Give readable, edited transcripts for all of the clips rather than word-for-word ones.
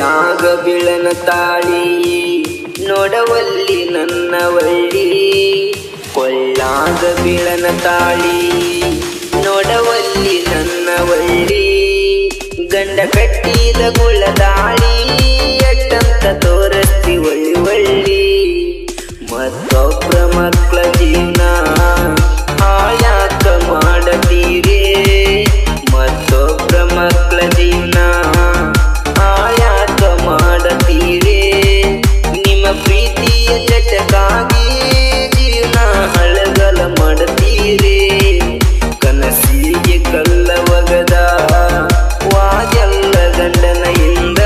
ಕೊಳ್ಳಾಗ ಬಿಳನ ತಾಳಿ ನೋಡವಲ್ಲಿ ನನ್ನ ವಳ್ಳಿ ಕೊಳ್ಳಾಗ ಬಿಳನ ತಾಳಿ ನೋಡವಲ್ಲಿ ನನ್ನ ವಳ್ಳಿ ಗಂಡ ಕಟ್ಟಿದ ಗುಳದಾಳಿ ಎಟ್ಟಂತ ತೋರಸ್ತಿ ಒಳ್ಳಿ ಒಳ್ಳಿ ಮತ್ತೊಬ್ಬರ ಮಕ್ಕಳ ಜೀವನ ಹಾಳ್ಯಾಕ ಮಾಡತೀರೇ ಮತ್ತೊಬ್ಬರ ಮಕ್ಕಳ ಜೀವನ ಹಾಳ್ಯಾಕ ಮಾಡತೀರೇ ನಿಮ್ಮ ಪ್ರೀತಿಯ ಚಟಕ್ಕಾಗಿ ಜೀವನ ಹಳಗಲ ಮಾಡತೀರೇ ಕನಸಿಗೆ ಕಲ್ಲ ಒಗದ ವಾದೆಲ್ಲ ಗಂಡನ ಹಿಂದ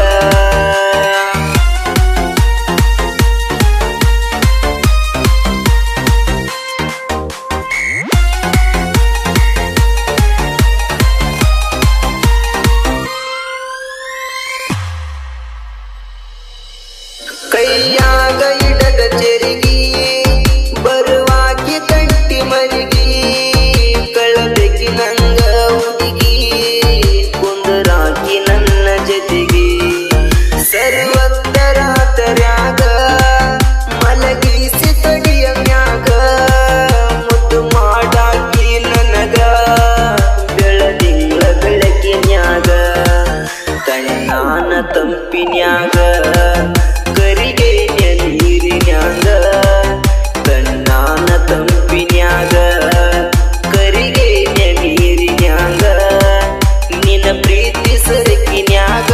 ಕೈಯಾಗ ಇಡದ ಚೆರಿಗಿ ಬರುವಾಕಿ ಕಂಟಿ ಮರಿಗಿ ಕಳಬೇಕಿ ನಂಗ ಹುಡುಗಿ ಕುಂದರಾಕಿ ನನ್ನ ಜೊತೆಗಿ ಸರ್ವತ್ತರಾತರ್ಯಾಗ ಮಲಗಿಸಿ ತಡಿಯ ಮ್ಯಾಗ ಮುದ್ದು ಮಾಡಾಕಿ ನನಗ ಬೆಳದಿಂಗಳ ಬೆಳಕಿನ್ಯಾಗ ತಣ್ಣಾನ ತಂಪಿನ್ಯಾಗ ನೀರಿನ್ಯಾಗ ತಣ್ಣಾನ ತಂಪಿನ್ಯಾಗ ಕರಿಗೆ ನೀರಿನ್ಯಾಗ ನಿನ್ನ ಪ್ರೀತಿ ಸರಕಿನ್ಯಾಗ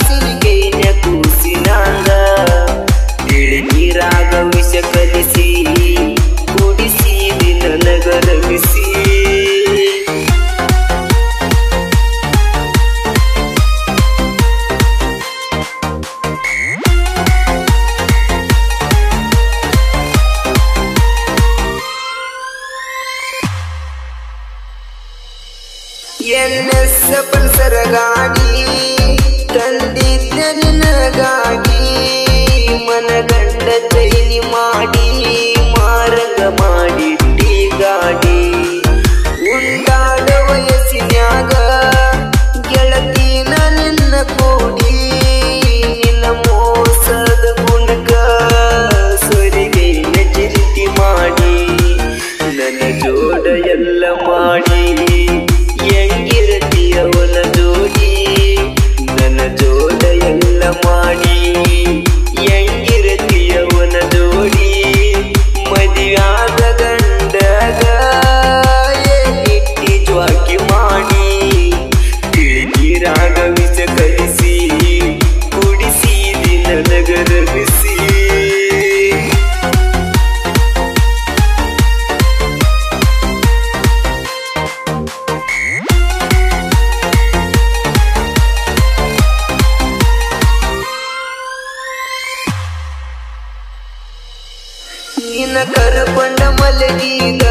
ಸಿರಿಗೈನ ಕೂಸಿನಾಗ ನೀರಾಗ ವಿಷ ಕಲಿಸಿ ಕುಡಿಸಿ ನನಗ ರಮಿಸಿ ಎನ್ನೆಸ್ಸ ಪಲ್ಸರ ಗಾಡಿ ತಂದಿದ್ದ ನಿನಗಾಗಿ ಮನಗಂಡ ಚೈನಿ ಮಾಡಿ ಮಾರಂಗ ಮಾಡಿಟ್ಟಿ ಗಾಡಿ ಉಂಡಾಡ ವಯಸ್ಸಿನ್ಯಾಗ ಗೆಳತಿನ ನಿನ್ನ ಕೂಡಿ ನಿನ್ನ ಮೋಸದ ಗುಣಕ ಸೊರಿಗೈನ ಚಿರಿತಿ ಮಾಡಿ ನನ್ನ ಜೋಡ ಎಲ್ಲ ಮಾಡಿ ಹೆಂಗಿರತಿಯವನ ಜೋಡಿ ನನ್ನ ಜೋಡ ಎಲ್ಲ ಮಾಡಿ ಹೆಂಗಿರತಿಯವನ ಜೋಡಿ ಮದುವ್ಯಾದ ಗಂಡಗ ಏನಿಟ್ಟಿ ಜ್ವಾಕಿ ಮಾಡಿ ನೀರಾಗ ವಿಷ ಕಲಿಸಿ ಕುಡಿಸಿ ನನಗ ರಮಿಸಿ ನಿನ್ನ ಕರಕೊಂಡ ಮಲಗೀಗ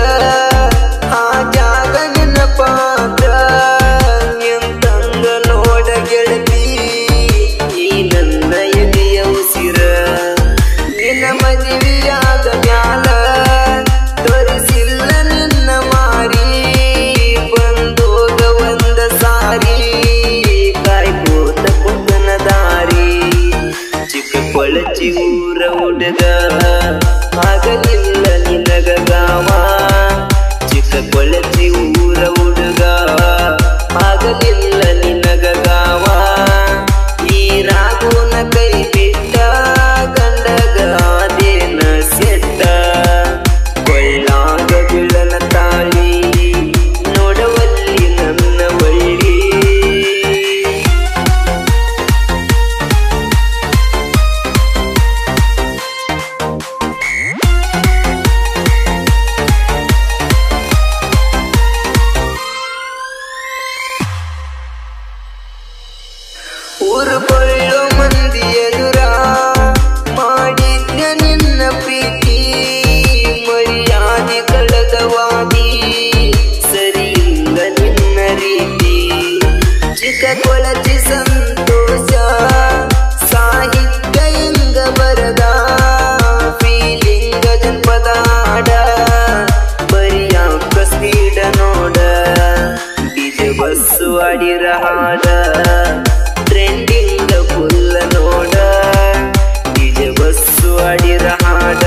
ಆ ಜಾಗ ನಿನ್ನ ಪಾತ್ರ ನಿಂತಂಗ ನೋಡ ಗೆಳತಿ ಈ ನನ್ನ ಎದೆಯ ಉಸಿರ ನಿನ್ನ ಮದುವೆಯಾದ ಮ್ಯಾಲ ತೋರಿಸಿಲ್ಲ ನಿನ್ನ ಮಾರಿ ಬಂದೋಗ ಒಂದ ಸಾರಿ ಕಾಯ್ಕೋತ ಕುಂದನ ದಾರಿ ಚಿಕ್ಕ ಕೊಳಚಿ ಊರ ಹುಡುಗ ಆಗಲಿಲ್ಲ ನಿನಗ ಗಾವ ಚಿಕ್ಕ ಕೊಳಚಿ ಊರ ಹುಡುಗ ಆಗಲಿಲ್ಲ ನಿನಗ ಗಾವ ಈ ರಾಗುನ ಕೈ ಬಿಟ್ಟ ಗಂಡಗ ಆದೇನ ಸೆಟ್ಟ ಕೊಳ್ಳಾಗ ಬಿಳನ ತಾಳಿ ನೋಡವಲ್ಲಿ ನನ್ನ ವಳ್ಳಿ ಊರು ಕೊಳ್ಳೋ ಮಂದಿ ಎದುರ ಮಾಡಿದ್ನ ನಿನ್ನ ಪ್ರೀತಿ ಮರ್ಯಾದೆ ಕಳೆದವಾಗಿ ಸರಿಯಿಲ್ಲ ನಿನ್ನ ರೀತಿ ಚಿಕ್ಕ ಕೊಳಚಿ ಸಂತೋಷ ಸಾಹಿತ್ಯ ಹಿಂಗ ಬರದ ಫೀಲಿಂಗ ಜನಪದ ಹಾಡ ಬರಿಯಾಕ ಸ್ಪೀಡ ನೋಡ ಡಿಜೆ ಬಸ್ಸು ಆಡಿರ ಹಾಡ ಟ್ರೆಂಡಿಂಗ್ ನೋಡ ಡಿಜೆ ಬಸ್ಸು ಅಡಿರ ಹಾಡ